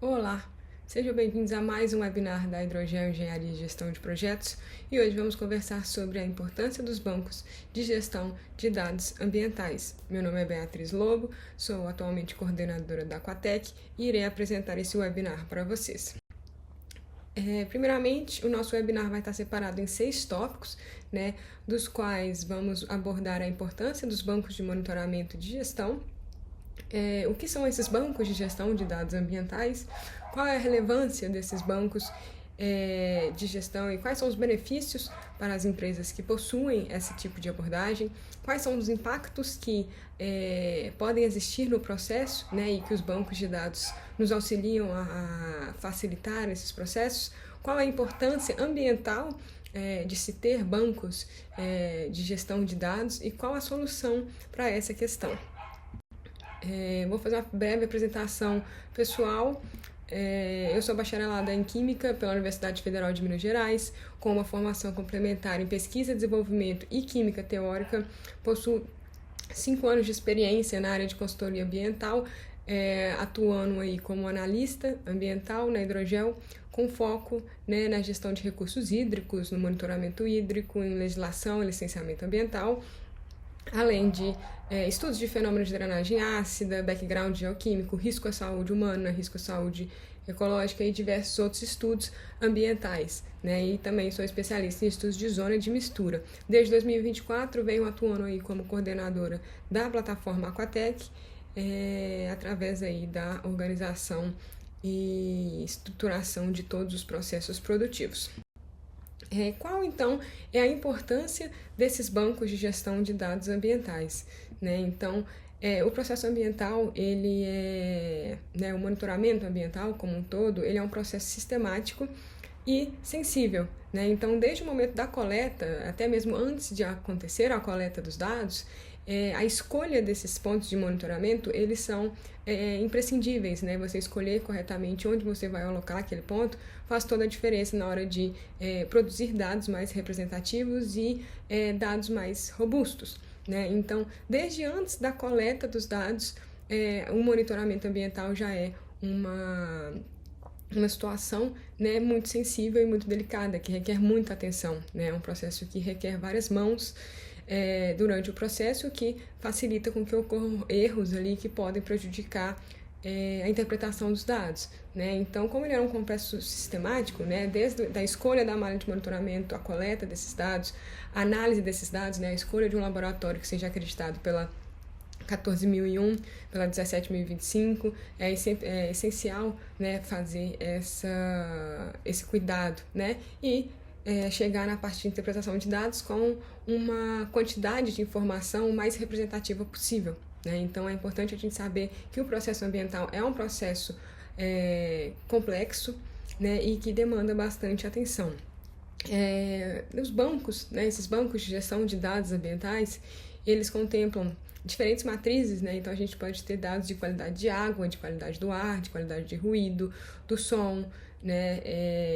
Olá, sejam bem-vindos a mais um webinar da Hidrogel Engenharia e Gestão de Projetos e hoje vamos conversar sobre a importância dos bancos de gestão de dados ambientais. Meu nome é Beatriz Lobo, sou atualmente coordenadora da Aquatec e irei apresentar esse webinar para vocês. Primeiramente, o nosso webinar vai estar separado em 6 tópicos, dos quais vamos abordar a importância dos bancos de monitoramento de gestão, o que são esses bancos de gestão de dados ambientais, qual é a relevância desses bancos de gestão e quais são os benefícios para as empresas que possuem esse tipo de abordagem, quais são os impactos que podem existir no processo, e que os bancos de dados nos auxiliam a facilitar esses processos, qual a importância ambiental de se ter bancos de gestão de dados e qual a solução para essa questão. Vou fazer uma breve apresentação pessoal. Eu sou bacharelada em Química pela Universidade Federal de Minas Gerais, com uma formação complementar em Pesquisa, Desenvolvimento e Química Teórica. Possuo 5 anos de experiência na área de consultoria ambiental, atuando aí como analista ambiental na Hidrogel, com foco na gestão de recursos hídricos, no monitoramento hídrico, em legislação e licenciamento ambiental, além de estudos de fenômenos de drenagem ácida, background geoquímico, risco à saúde humana, risco à saúde ecológica e diversos outros estudos ambientais, E também sou especialista em estudos de zona de mistura. Desde 2024 venho atuando aí como coordenadora da plataforma Aquatec, através aí da organização e estruturação de todos os processos produtivos. Qual, então, é a importância desses bancos de gestão de dados ambientais? Então, o processo ambiental, o monitoramento ambiental como um todo, ele é um processo sistemático e sensível. Então, desde o momento da coleta, até mesmo antes de acontecer a coleta dos dados, a escolha desses pontos de monitoramento, eles são imprescindíveis, Você escolher corretamente onde você vai alocar aquele ponto faz toda a diferença na hora de produzir dados mais representativos e dados mais robustos, Então, desde antes da coleta dos dados, o monitoramento ambiental já é uma situação muito sensível e muito delicada, que requer muita atenção, É um processo que requer várias mãos durante o processo, que facilita com que ocorram erros ali que podem prejudicar a interpretação dos dados, Então, como ele é um processo sistemático, desde a escolha da malha de monitoramento, a coleta desses dados, a análise desses dados, a escolha de um laboratório que seja acreditado pela 14.001, pela 17.025, é essencial, fazer esse cuidado, e chegar na parte de interpretação de dados com uma quantidade de informação o mais representativa possível, Então, é importante a gente saber que o processo ambiental é um processo complexo, e que demanda bastante atenção. Os bancos, esses bancos de gestão de dados ambientais, eles contemplam diferentes matrizes, Então, a gente pode ter dados de qualidade de água, de qualidade do ar, de qualidade de ruído, do som,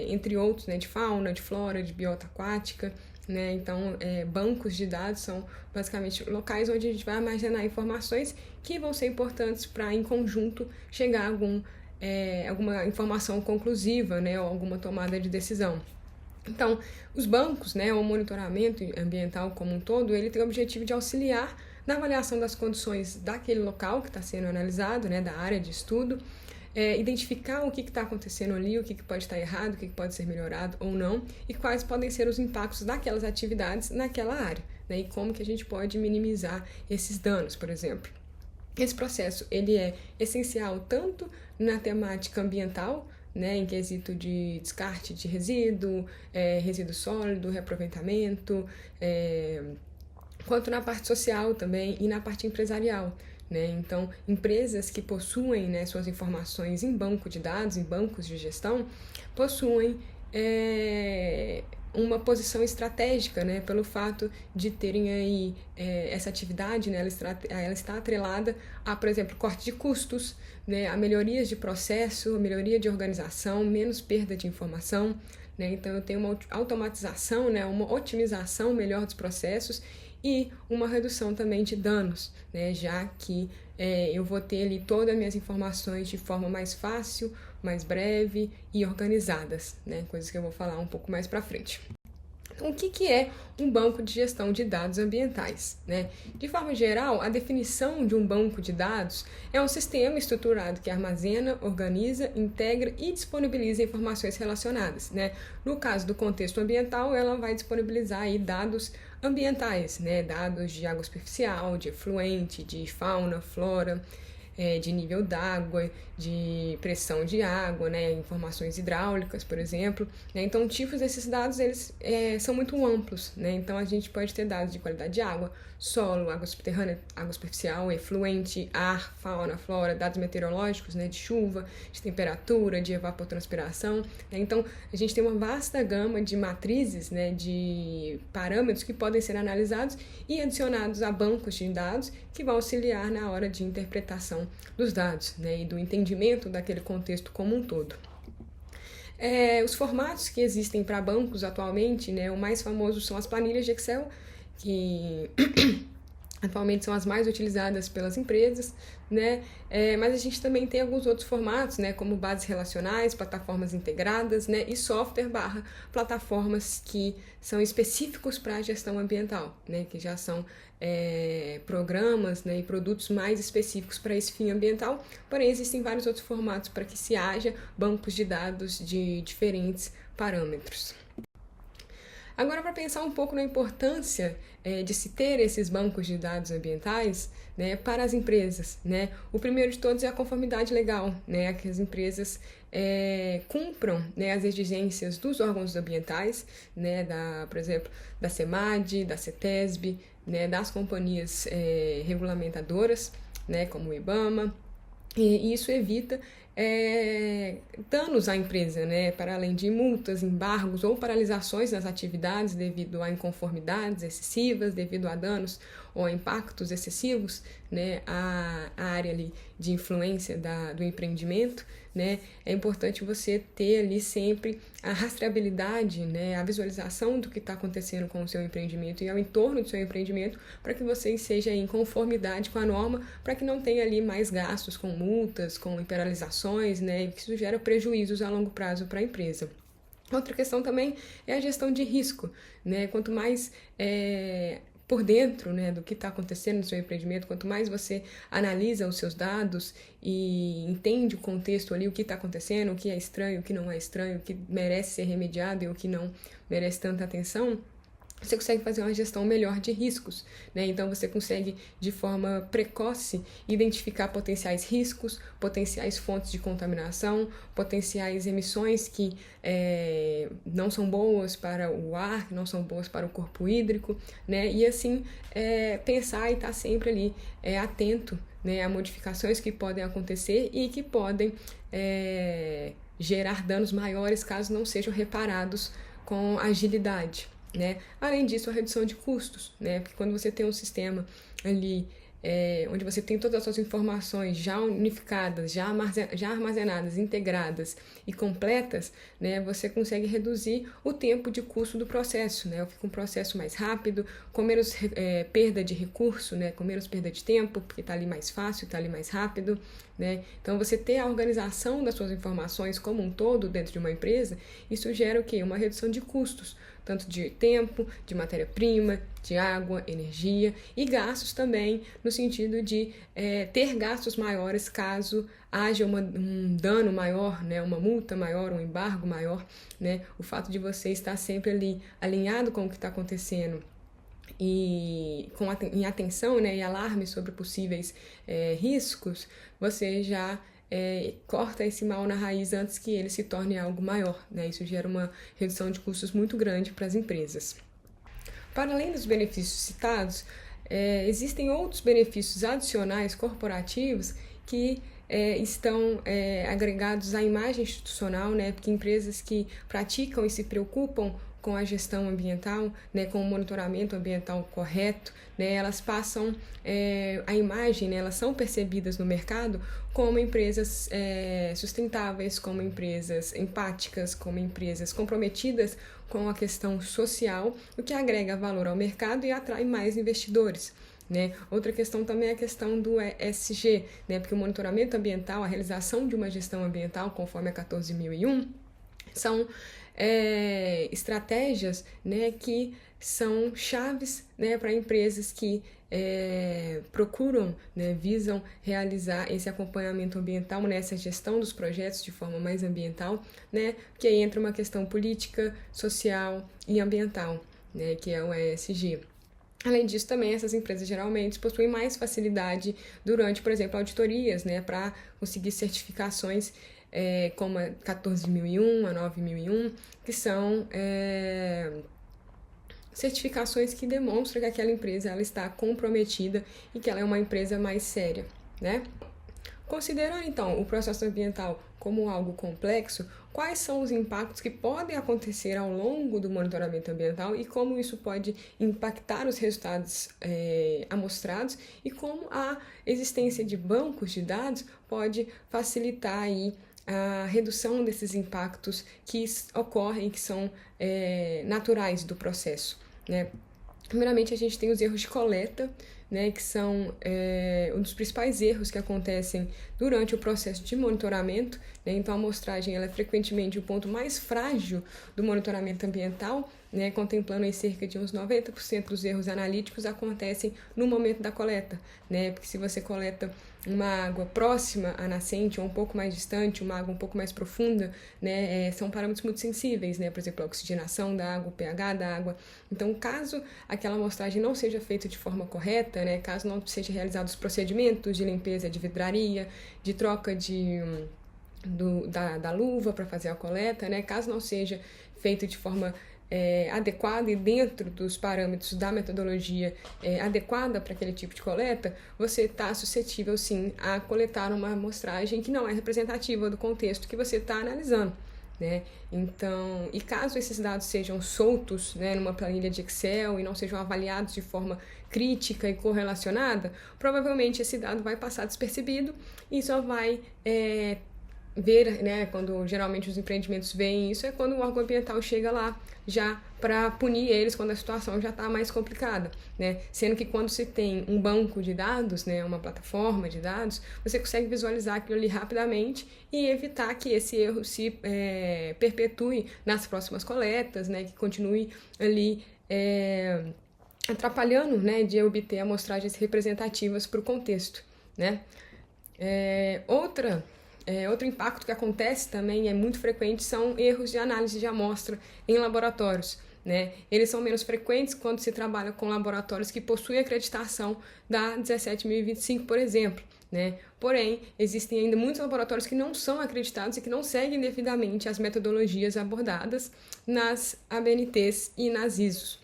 entre outros, de fauna, de flora, de biota aquática, Então, bancos de dados são basicamente locais onde a gente vai armazenar informações que vão ser importantes para, em conjunto, chegar a alguma informação conclusiva, ou alguma tomada de decisão. Então, os bancos, o monitoramento ambiental como um todo, ele tem o objetivo de auxiliar na avaliação das condições daquele local que está sendo analisado, da área de estudo, identificar o que está acontecendo ali, o que pode estar errado, o que pode ser melhorado ou não, e quais podem ser os impactos daquelas atividades naquela área, e como que a gente pode minimizar esses danos, por exemplo. Esse processo ele é essencial tanto na temática ambiental, em quesito de descarte de resíduo, resíduo sólido, reaproveitamento, quanto na parte social também e na parte empresarial. Então, empresas que possuem suas informações em banco de dados, em bancos de gestão, possuem uma posição estratégica, pelo fato de terem aí essa atividade, ela está atrelada a, por exemplo, corte de custos, a melhorias de processo, a melhoria de organização, menos perda de informação, Então, eu tenho uma automatização, uma otimização melhor dos processos e uma redução também de danos, né, já que eu vou ter ali todas as minhas informações de forma mais fácil, mais breve e organizadas, né, coisas que eu vou falar um pouco mais para frente. O que é um banco de gestão de dados ambientais, né? De forma geral, a definição de um banco de dados é um sistema estruturado que armazena, organiza, integra e disponibiliza informações relacionadas, né? No caso do contexto ambiental, ela vai disponibilizar aí dados ambientais, né? Dados de água superficial, de efluente, de fauna, flora, de nível d'água, de pressão de água, né, informações hidráulicas, por exemplo. Né? Então, tipos desses dados eles são muito amplos. Né? Então, a gente pode ter dados de qualidade de água, solo, água subterrânea, água superficial, efluente, ar, fauna, flora, dados meteorológicos, né, de chuva, de temperatura, de evapotranspiração. Né? Então, a gente tem uma vasta gama de matrizes, né, de parâmetros que podem ser analisados e adicionados a bancos de dados que vão auxiliar na hora de interpretação dos dados, né, e do entendimento daquele contexto como um todo. Os formatos que existem para bancos atualmente, né, o mais famoso são as planilhas de Excel, que atualmente são as mais utilizadas pelas empresas, né? Mas a gente também tem alguns outros formatos, né? Como bases relacionais, plataformas integradas, né? E software / plataformas que são específicos para a gestão ambiental, né? Que já são programas, né? E produtos mais específicos para esse fim ambiental, porém existem vários outros formatos para que se haja bancos de dados de diferentes parâmetros. Agora, para pensar um pouco na importância de se ter esses bancos de dados ambientais, né, para as empresas, né? O primeiro de todos é a conformidade legal, né, que as empresas cumpram, né, as exigências dos órgãos ambientais, né, por exemplo, da CEMAD, da CETESB, né, das companhias regulamentadoras, né, como o IBAMA, e isso evita danos à empresa, né, para além de multas, embargos ou paralisações nas atividades devido a inconformidades excessivas, devido a danos ou a impactos excessivos, né, à área ali de influência do empreendimento, né. É importante você ter ali sempre a rastreabilidade, né, a visualização do que está acontecendo com o seu empreendimento e ao entorno do seu empreendimento, para que você esteja em conformidade com a norma, para que não tenha ali mais gastos com multas, com penalizações, né, que isso gera prejuízos a longo prazo para a empresa. Outra questão também é a gestão de risco, né? Quanto mais por dentro, né, do que está acontecendo no seu empreendimento, quanto mais você analisa os seus dados e entende o contexto ali, o que está acontecendo, o que é estranho, o que não é estranho, o que merece ser remediado e o que não merece tanta atenção, você consegue fazer uma gestão melhor de riscos, né? Então você consegue de forma precoce identificar potenciais riscos, potenciais fontes de contaminação, potenciais emissões que não são boas para o ar, que não são boas para o corpo hídrico, né? E assim pensar e estar sempre ali atento, né, a modificações que podem acontecer e que podem gerar danos maiores caso não sejam reparados com agilidade. Né? Além disso, a redução de custos, né? Porque quando você tem um sistema ali onde você tem todas as suas informações já unificadas, já armazenadas, integradas e completas, né, você consegue reduzir o tempo de custo do processo, né? Fica um processo mais rápido, com menos perda de recurso, né, com menos perda de tempo, porque está ali mais fácil, está ali mais rápido, né? Então, você ter a organização das suas informações como um todo dentro de uma empresa, isso gera o quê? Uma redução de custos, tanto de tempo, de matéria-prima, de água, energia e gastos também, no sentido de ter gastos maiores caso haja um dano maior, né, uma multa maior, um embargo maior, né? O fato de você estar sempre ali alinhado com o que está acontecendo e em atenção, né, e alarme sobre possíveis riscos, você já corta esse mal na raiz antes que ele se torne algo maior, né? Isso gera uma redução de custos muito grande para as empresas. Para além dos benefícios citados, existem outros benefícios adicionais corporativos que estão agregados à imagem institucional, né? Porque empresas que praticam e se preocupam com a gestão ambiental, né, com o monitoramento ambiental correto, né, elas passam a imagem, né, elas são percebidas no mercado como empresas sustentáveis, como empresas empáticas, como empresas comprometidas com a questão social, o que agrega valor ao mercado e atrai mais investidores. Né? Outra questão também é a questão do ESG, né? Porque o monitoramento ambiental, a realização de uma gestão ambiental, conforme a 14.001, são estratégias, né, que são chaves, né, para empresas que procuram, né, visam realizar esse acompanhamento ambiental, nessa gestão dos projetos de forma mais ambiental, né, que aí entra uma questão política, social e ambiental, né, que é o ESG. Além disso, também essas empresas geralmente possuem mais facilidade durante, por exemplo, auditorias, né, para conseguir certificações como a 14.001, a 9.001, que são certificações que demonstram que aquela empresa ela está comprometida e que ela é uma empresa mais séria, né? Considerando, então, o processo ambiental como algo complexo, quais são os impactos que podem acontecer ao longo do monitoramento ambiental e como isso pode impactar os resultados amostrados e como a existência de bancos de dados pode facilitar aí a redução desses impactos que ocorrem, que são naturais do processo, né? Primeiramente, a gente tem os erros de coleta, né, que são um dos principais erros que acontecem durante o processo de monitoramento, né? Então, a amostragem ela é frequentemente o ponto mais frágil do monitoramento ambiental, né, contemplando aí cerca de uns 90% dos erros analíticos acontecem no momento da coleta, né? Porque se você coleta uma água próxima à nascente ou um pouco mais distante, uma água um pouco mais profunda, né, são parâmetros muito sensíveis, né? Por exemplo, a oxigenação da água, o pH da água. Então, caso aquela amostragem não seja feita de forma correta, né, caso não sejam realizados os procedimentos de limpeza de vidraria, de troca da luva para fazer a coleta, né, caso não seja feito de forma adequada e dentro dos parâmetros da metodologia adequada para aquele tipo de coleta, você está suscetível, sim, a coletar uma amostragem que não é representativa do contexto que você está analisando, né? Então, e caso esses dados sejam soltos, né, numa planilha de Excel e não sejam avaliados de forma crítica e correlacionada, provavelmente esse dado vai passar despercebido e só vai ver, né, quando geralmente os empreendimentos veem isso, é quando o órgão ambiental chega lá já para punir eles quando a situação já está mais complicada, né? Sendo que quando se tem um banco de dados, né, uma plataforma de dados, você consegue visualizar aquilo ali rapidamente e evitar que esse erro se perpetue nas próximas coletas, né, que continue ali atrapalhando, né, de obter amostragens representativas para o contexto, né? Outro impacto que acontece também, é muito frequente, são erros de análise de amostra em laboratórios, né? Eles são menos frequentes quando se trabalha com laboratórios que possuem acreditação da 17.025, por exemplo, né? Porém, existem ainda muitos laboratórios que não são acreditados e que não seguem devidamente as metodologias abordadas nas ABNTs e nas ISOs,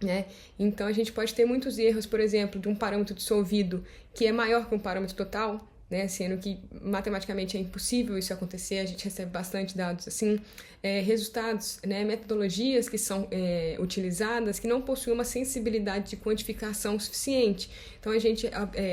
né? Então, a gente pode ter muitos erros, por exemplo, de um parâmetro dissolvido que é maior que um parâmetro total, né, sendo que matematicamente é impossível isso acontecer, a gente recebe bastante dados assim, resultados, né, metodologias que são utilizadas que não possuem uma sensibilidade de quantificação suficiente. Então a gente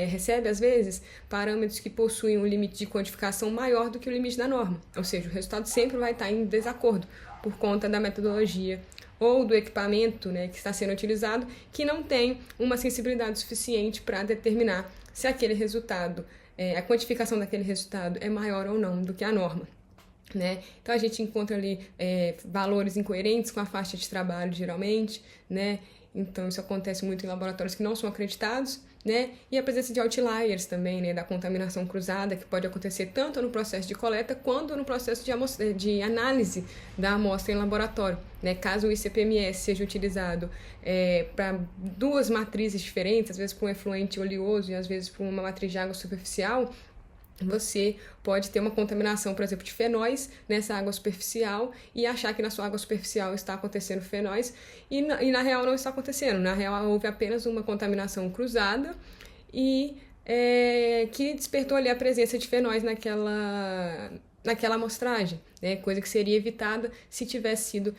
recebe às vezes parâmetros que possuem um limite de quantificação maior do que o limite da norma, ou seja, o resultado sempre vai estar em desacordo por conta da metodologia ou do equipamento, né, que está sendo utilizado, que não tem uma sensibilidade suficiente para determinar se aquele resultado a quantificação daquele resultado é maior ou não do que a norma, né? Então a gente encontra ali valores incoerentes com a faixa de trabalho, geralmente, né? Então isso acontece muito em laboratórios que não são acreditados, né? E a presença de outliers também, né? Da contaminação cruzada, que pode acontecer tanto no processo de coleta quanto no processo de análise da amostra em laboratório, né? Caso o ICP-MS seja utilizado para duas matrizes diferentes, às vezes para um efluente oleoso e às vezes para uma matriz de água superficial, você pode ter uma contaminação, por exemplo, de fenóis nessa água superficial e achar que na sua água superficial está acontecendo fenóis e na real não está acontecendo. Na real houve apenas uma contaminação cruzada e que despertou ali a presença de fenóis naquela amostragem, né? Coisa que seria evitada se tivesse sido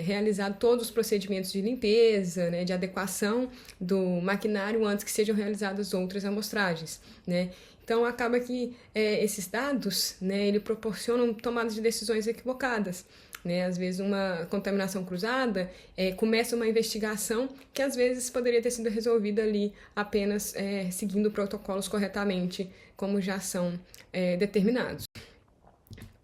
realizado todos os procedimentos de limpeza, né? De adequação do maquinário antes que sejam realizadas outras amostragens, né? Então, acaba que esses dados, né, ele proporcionam tomadas de decisões equivocadas, né? Às vezes, uma contaminação cruzada começa uma investigação que, às vezes, poderia ter sido resolvida ali apenas seguindo protocolos corretamente, como já são determinados.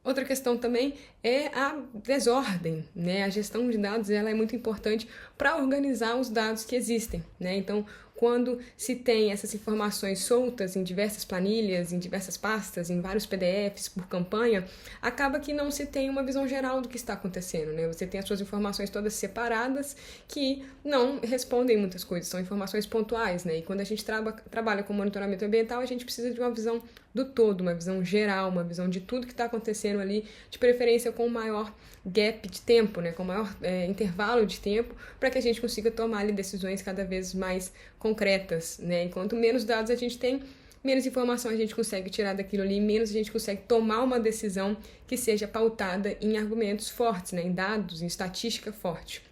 Outra questão também é a desordem, né? A gestão de dados ela é muito importante para organizar os dados que existem, né? Então, quando se tem essas informações soltas em diversas planilhas, em diversas pastas, em vários PDFs por campanha, acaba que não se tem uma visão geral do que está acontecendo, né? Você tem as suas informações todas separadas que não respondem muitas coisas, são informações pontuais, né? E quando a gente trabalha com monitoramento ambiental, a gente precisa de uma visão do todo, uma visão geral, uma visão de tudo que está acontecendo ali, de preferência com maior gap de tempo, né, com maior intervalo de tempo, para que a gente consiga tomar ali decisões cada vez mais concretas, né? Enquanto menos dados a gente tem, menos informação a gente consegue tirar daquilo ali, menos a gente consegue tomar uma decisão que seja pautada em argumentos fortes, né, em dados, em estatística forte.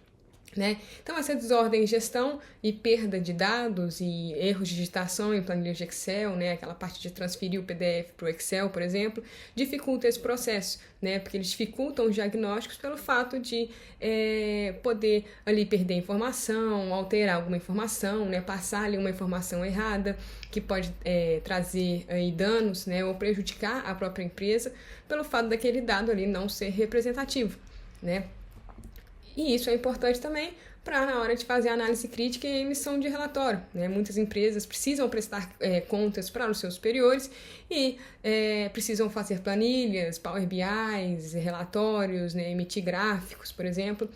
Né? Então, essa desordem em gestão e perda de dados e erros de digitação em planilhas de Excel, né? Aquela parte de transferir o PDF para o Excel, por exemplo, dificulta esse processo, né? Porque eles dificultam os diagnósticos pelo fato de poder ali perder informação, alterar alguma informação, né? Passar ali uma informação errada que pode trazer aí danos, né? Ou prejudicar a própria empresa pelo fato daquele dado ali não ser representativo, né? E isso é importante também para, na hora de fazer análise crítica e emissão de relatório, né? Muitas empresas precisam prestar contas para os seus superiores e precisam fazer planilhas, Power BIs, relatórios, né? Emitir gráficos, por exemplo,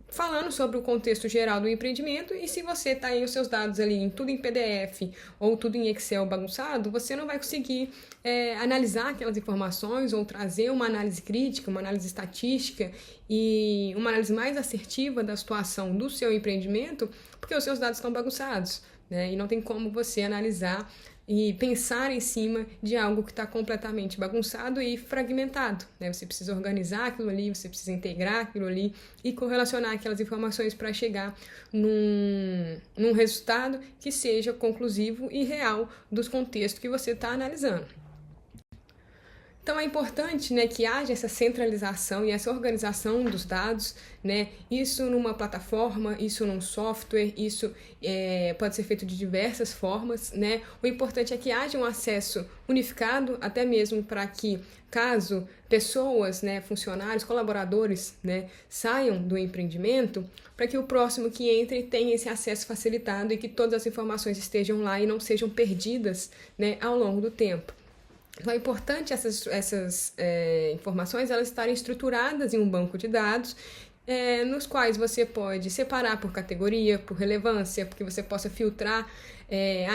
falando sobre o contexto geral do empreendimento. E se você está aí os seus dados ali tudo em PDF ou tudo em Excel bagunçado, você não vai conseguir analisar aquelas informações ou trazer uma análise crítica, uma análise estatística e uma análise mais assertiva da situação do seu empreendimento, porque os seus dados estão bagunçados, né? E não tem como você analisar e pensar em cima de algo que está completamente bagunçado e fragmentado, né? Você precisa organizar aquilo ali, você precisa integrar aquilo ali e correlacionar aquelas informações para chegar num resultado que seja conclusivo e real dos contextos que você está analisando. Então, é importante, né, que haja essa centralização e essa organização dos dados, né, isso numa plataforma, isso num software, isso pode ser feito de diversas formas, né. O importante é que haja um acesso unificado, até mesmo para que, caso pessoas, né, funcionários, colaboradores, né, saiam do empreendimento, para que o próximo que entre tenha esse acesso facilitado e que todas as informações estejam lá e não sejam perdidas, né, ao longo do tempo. Então, é importante essas informações elas estarem estruturadas em um banco de dados, nos quais você pode separar por categoria, por relevância, porque você possa filtrar.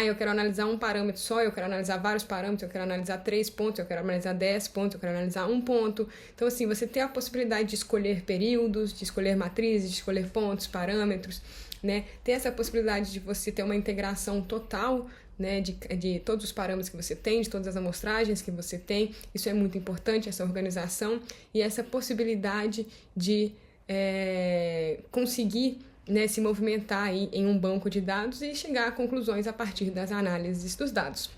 Eu quero analisar um parâmetro só, eu quero analisar vários parâmetros, eu quero analisar 3 pontos, eu quero analisar 10 pontos, eu quero analisar 1 ponto. Então, assim, você tem a possibilidade de escolher períodos, de escolher matrizes, de escolher pontos, parâmetros, né? Tem essa possibilidade de você ter uma integração total, né, de todos os parâmetros que você tem, de todas as amostragens que você tem. Isso é muito importante, essa organização e essa possibilidade de conseguir, né, se movimentar aí em um banco de dados e chegar a conclusões a partir das análises dos dados.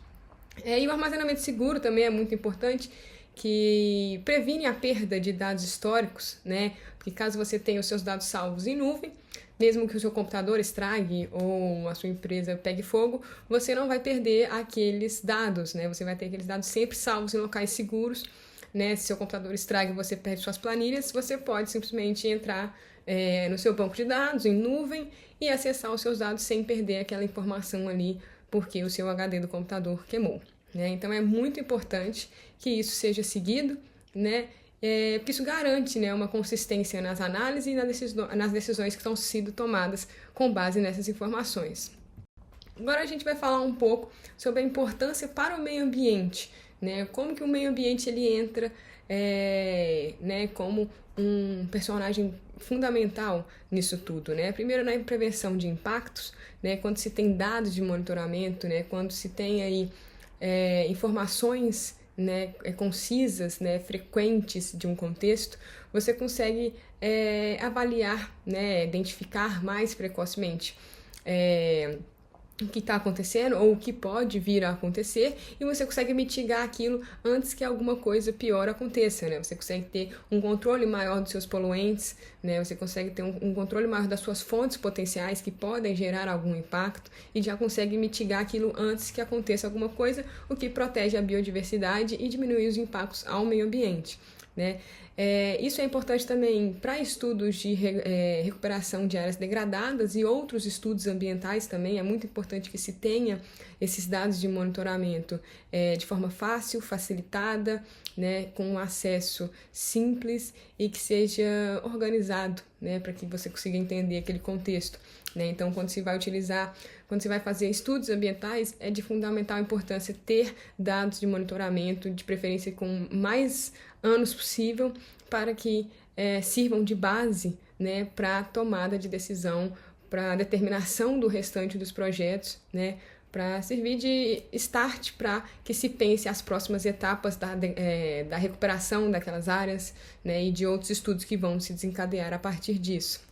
E o armazenamento seguro também é muito importante, que previne a perda de dados históricos, né? Porque caso você tenha os seus dados salvos em nuvem, mesmo que o seu computador estrague ou a sua empresa pegue fogo, você não vai perder aqueles dados, né? Você vai ter aqueles dados sempre salvos em locais seguros, né? Se seu computador estraga e você perde suas planilhas, você pode simplesmente entrar no seu banco de dados, em nuvem, e acessar os seus dados sem perder aquela informação ali, porque o seu HD do computador queimou, né? Então, é muito importante que isso seja seguido, né? Porque isso garante, né, uma consistência nas análises e nas decisões que estão sendo tomadas com base nessas informações. Agora a gente vai falar um pouco sobre a importância para o meio ambiente, né? Como que o meio ambiente ele entra né, como um personagem fundamental nisso tudo, né? Primeiro, na prevenção de impactos, né? Quando se tem dados de monitoramento, né? Quando se tem aí informações né, concisas, né, frequentes de um contexto, você consegue avaliar, né, identificar mais precocemente o que está acontecendo ou o que pode vir a acontecer, e você consegue mitigar aquilo antes que alguma coisa pior aconteça, né? Você consegue ter um controle maior dos seus poluentes, né? Você consegue ter um controle maior das suas fontes potenciais que podem gerar algum impacto e já consegue mitigar aquilo antes que aconteça alguma coisa, o que protege a biodiversidade e diminui os impactos ao meio ambiente, né? Isso é importante também para estudos de recuperação de áreas degradadas e outros estudos ambientais também. É muito importante que se tenha esses dados de monitoramento de forma fácil, facilitada, né, com acesso simples e que seja organizado, né, para que você consiga entender aquele contexto, né? Então, quando se vai fazer estudos ambientais, é de fundamental importância ter dados de monitoramento, de preferência com mais anos possível, para que sirvam de base, né, para a tomada de decisão, para a determinação do restante dos projetos, né, para servir de start para que se pense as próximas etapas da recuperação daquelas áreas, né, e de outros estudos que vão se desencadear a partir disso.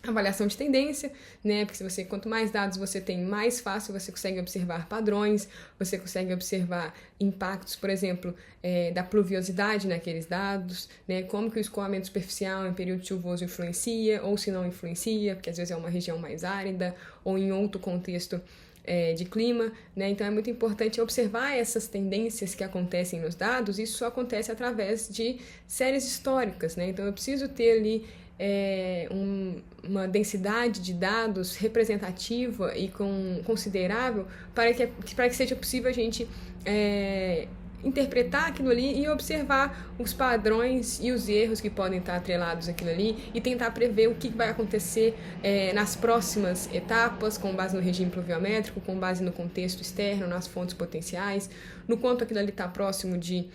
Avaliação de tendência, né? Porque quanto mais dados você tem, mais fácil você consegue observar padrões, você consegue observar impactos, por exemplo, da pluviosidade naqueles dados, né? Como que o escoamento superficial em período chuvoso influencia, ou se não influencia, porque às vezes é uma região mais árida, ou em outro contexto de clima, né? Então é muito importante observar essas tendências que acontecem nos dados. Isso só acontece através de séries históricas, né? Então eu preciso ter ali uma densidade de dados representativa e considerável para que seja possível a gente interpretar aquilo ali e observar os padrões e os erros que podem estar atrelados àquilo ali e tentar prever o que vai acontecer nas próximas etapas, com base no regime pluviométrico, com base no contexto externo, nas fontes potenciais, no quanto aquilo ali está próximo de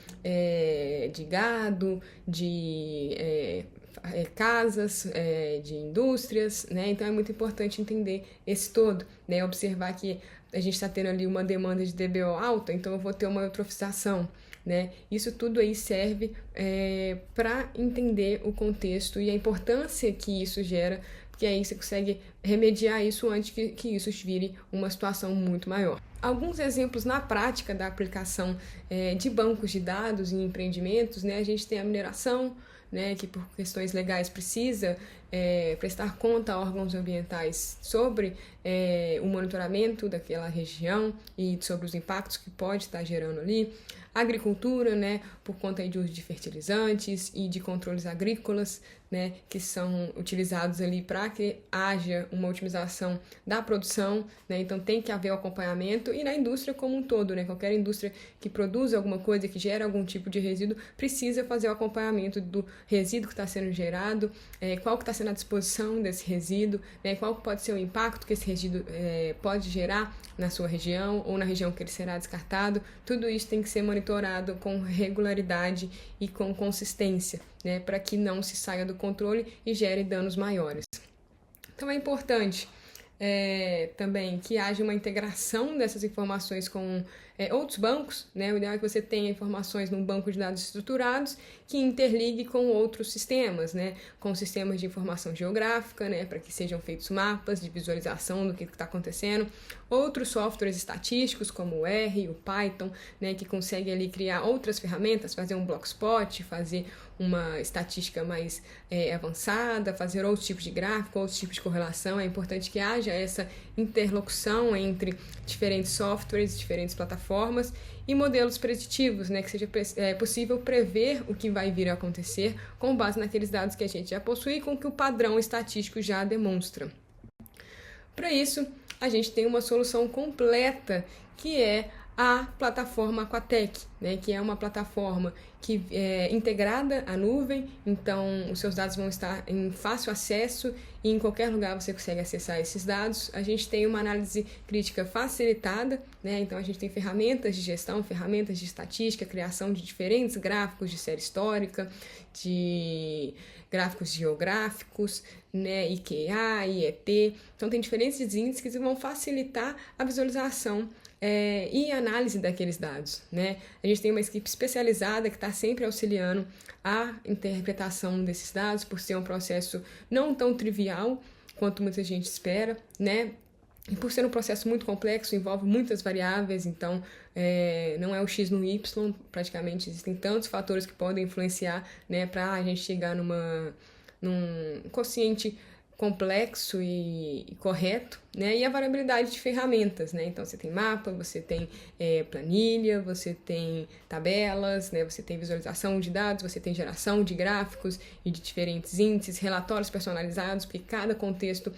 gado, de casas, de indústrias, né? Então é muito importante entender esse todo, né? Observar que a gente está tendo ali uma demanda de DBO alta, então eu vou ter uma eutrofização, né? Isso tudo aí serve para entender o contexto e a importância que isso gera, porque aí você consegue remediar isso antes que isso vire uma situação muito maior. Alguns exemplos na prática da aplicação de bancos de dados em empreendimentos, né? A gente tem a mineração, né, que por questões legais precisa prestar conta a órgãos ambientais sobre o monitoramento daquela região e sobre os impactos que pode estar gerando ali. A agricultura, né, por conta aí de uso de fertilizantes e de controles agrícolas, né, que são utilizados ali para que haja uma otimização da produção, né, então tem que haver o acompanhamento. E na indústria como um todo, né, qualquer indústria que produz alguma coisa, que gera algum tipo de resíduo, precisa fazer o acompanhamento do resíduo que está sendo gerado, qual que está sendo a disposição desse resíduo, né, qual pode ser o impacto que esse resíduo pode gerar na sua região ou na região que ele será descartado. Tudo isso tem que ser monitorado com regularidade e com consistência, né, para que não se saia do controle e gere danos maiores. Então é importante também que haja uma integração dessas informações com outros bancos, né? O ideal é que você tenha informações num banco de dados estruturados que interligue com outros sistemas, né? Com sistemas de informação geográfica, né? Para que sejam feitos mapas de visualização do que está acontecendo. Outros softwares estatísticos, como o R, o Python, né? Que conseguem ali criar outras ferramentas, fazer um Blockspot, fazer uma estatística mais avançada, fazer outros tipos de gráfico, outros tipos de correlação. É importante que haja essa interlocução entre diferentes softwares, diferentes plataformas e modelos preditivos, né, que seja possível prever o que vai vir a acontecer com base naqueles dados que a gente já possui e com que o padrão estatístico já demonstra. Para isso, a gente tem uma solução completa, que é a plataforma Aquatec, né, que é uma plataforma que é integrada à nuvem, então os seus dados vão estar em fácil acesso e em qualquer lugar você consegue acessar esses dados. A gente tem uma análise crítica facilitada, né, então a gente tem ferramentas de gestão, ferramentas de estatística, criação de diferentes gráficos de série histórica, de gráficos geográficos, né, IQA, IET, então tem diferentes índices que vão facilitar a visualização e análise daqueles dados, né? A gente tem uma equipe especializada que está sempre auxiliando a interpretação desses dados, por ser um processo não tão trivial quanto muita gente espera, né? E por ser um processo muito complexo, envolve muitas variáveis, então não é o X no Y, praticamente existem tantos fatores que podem influenciar, né, para a gente chegar num quociente complexo e correto, né? E a variabilidade de ferramentas, né? Então você tem mapa, você tem planilha, você tem tabelas, né? Você tem visualização de dados, você tem geração de gráficos e de diferentes índices, relatórios personalizados, porque cada contexto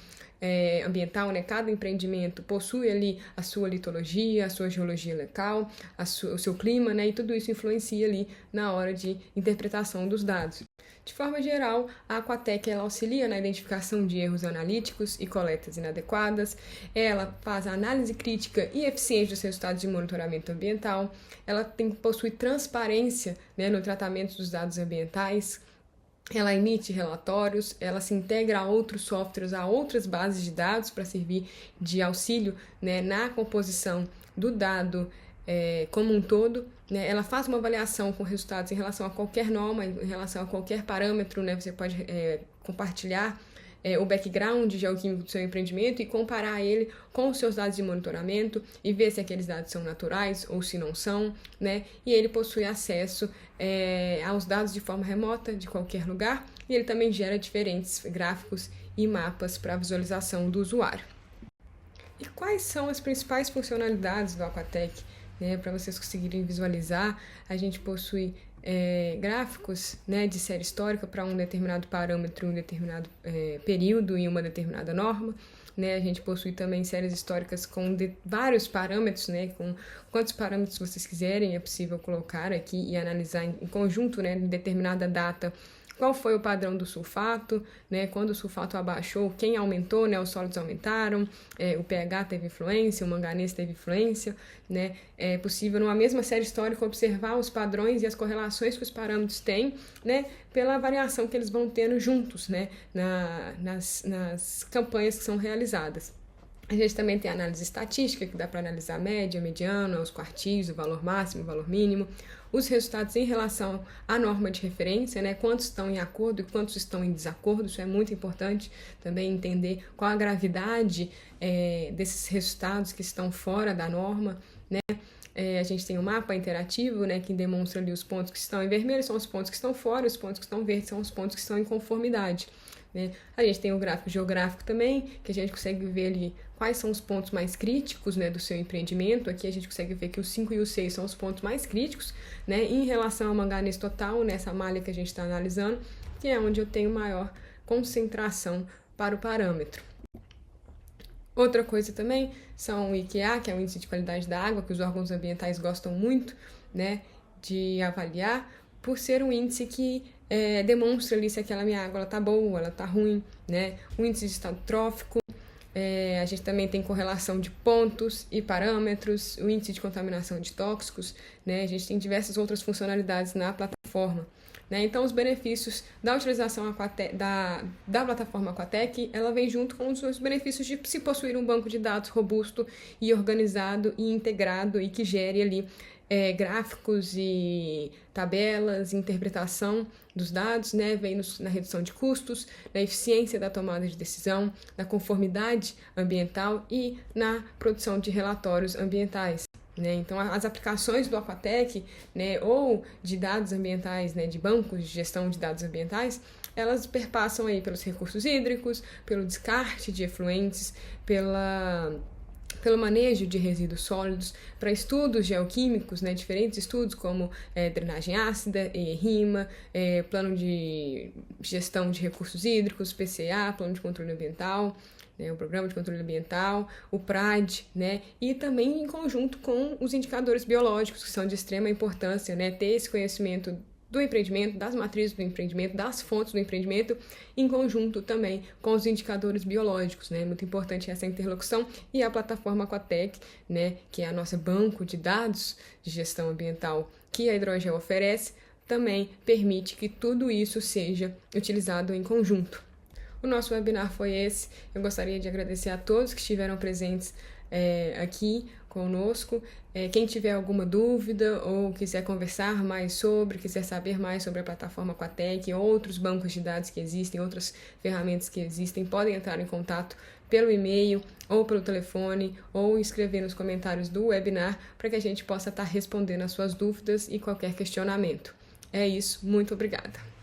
ambiental, né? Cada empreendimento possui ali a sua litologia, a sua geologia local, o seu clima, né? E tudo isso influencia ali na hora de interpretação dos dados. De forma geral, a Aquatec ela auxilia na identificação de erros analíticos e coletas inadequadas, ela faz a análise crítica e eficiente dos resultados de monitoramento ambiental, ela possui transparência, né, no tratamento dos dados ambientais, ela emite relatórios, ela se integra a outros softwares, a outras bases de dados para servir de auxílio, né, na composição do dado como um todo, né? Ela faz uma avaliação com resultados em relação a qualquer norma, em relação a qualquer parâmetro, né? Você pode compartilhar o background geoquímico do seu empreendimento e comparar ele com os seus dados de monitoramento e ver se aqueles dados são naturais ou se não são, né? E ele possui acesso aos dados de forma remota de qualquer lugar e ele também gera diferentes gráficos e mapas para a visualização do usuário. E quais são as principais funcionalidades do Aquatec? Para vocês conseguirem visualizar, a gente possui gráficos, né, de série histórica para um determinado parâmetro, um determinado período e uma determinada norma. Né? A gente possui também séries históricas com vários parâmetros, né, com quantos parâmetros vocês quiserem, é possível colocar aqui e analisar em conjunto, né, em determinada data, qual foi o padrão do sulfato, né? Quando o sulfato abaixou, quem aumentou, né? Os sólidos aumentaram, o pH teve influência, o manganês teve influência, né? É possível, numa mesma série histórica, observar os padrões e as correlações que os parâmetros têm, né? Pela variação que eles vão tendo juntos, né? Nas campanhas que são realizadas. A gente também tem a análise estatística, que dá para analisar a média, a mediana, os quartis, o valor máximo, o valor mínimo, os resultados em relação à norma de referência, né? Quantos estão em acordo e quantos estão em desacordo. Isso é muito importante também entender qual a gravidade desses resultados que estão fora da norma, né? A gente tem um mapa interativo, né, que demonstra ali os pontos que estão em vermelho são os pontos que estão fora, os pontos que estão verdes são os pontos que estão em conformidade. Né? A gente tem o gráfico geográfico também, que a gente consegue ver ali quais são os pontos mais críticos, né, do seu empreendimento. Aqui a gente consegue ver que os 5 e os 6 são os pontos mais críticos, né, em relação ao manganês total, nessa malha que a gente está analisando, que é onde eu tenho maior concentração para o parâmetro. Outra coisa também são o IQA, que é o Índice de Qualidade da Água, que os órgãos ambientais gostam muito, né, de avaliar, por ser um índice que demonstra ali se aquela minha água está boa, ela está ruim, né? O índice de estado trófico, a gente também tem correlação de pontos e parâmetros, o índice de contaminação de tóxicos, né? A gente tem diversas outras funcionalidades na plataforma. Né? Então, os benefícios da utilização da plataforma Aquatec, ela vem junto com os benefícios de se possuir um banco de dados robusto e organizado e integrado e que gere ali gráficos e tabelas, interpretação dos dados, né? Vem na redução de custos, na eficiência da tomada de decisão, na conformidade ambiental e na produção de relatórios ambientais. Né? Então, as aplicações do Aquatec, né, ou de dados ambientais, né, de bancos de gestão de dados ambientais, elas perpassam aí pelos recursos hídricos, pelo descarte de efluentes, pelo manejo de resíduos sólidos, para estudos geoquímicos, né, diferentes estudos como drenagem ácida, RIMA, plano de gestão de recursos hídricos, PCA, plano de controle ambiental, o Programa de Controle Ambiental, o PRAD, né, e também em conjunto com os indicadores biológicos, que são de extrema importância, né, ter esse conhecimento do empreendimento, das matrizes do empreendimento, das fontes do empreendimento, em conjunto também com os indicadores biológicos, né? Muito importante essa interlocução e a plataforma Aquatec, né, que é a nossa banco de dados de gestão ambiental que a Hidrogel oferece, também permite que tudo isso seja utilizado em conjunto. O nosso webinar foi esse. Eu gostaria de agradecer a todos que estiveram presentes aqui conosco. Quem tiver alguma dúvida ou quiser conversar mais quiser saber mais sobre a plataforma Quatec, outros bancos de dados que existem, outras ferramentas que existem, podem entrar em contato pelo e-mail ou pelo telefone ou escrever nos comentários do webinar para que a gente possa estar respondendo as suas dúvidas e qualquer questionamento. É isso, muito obrigada!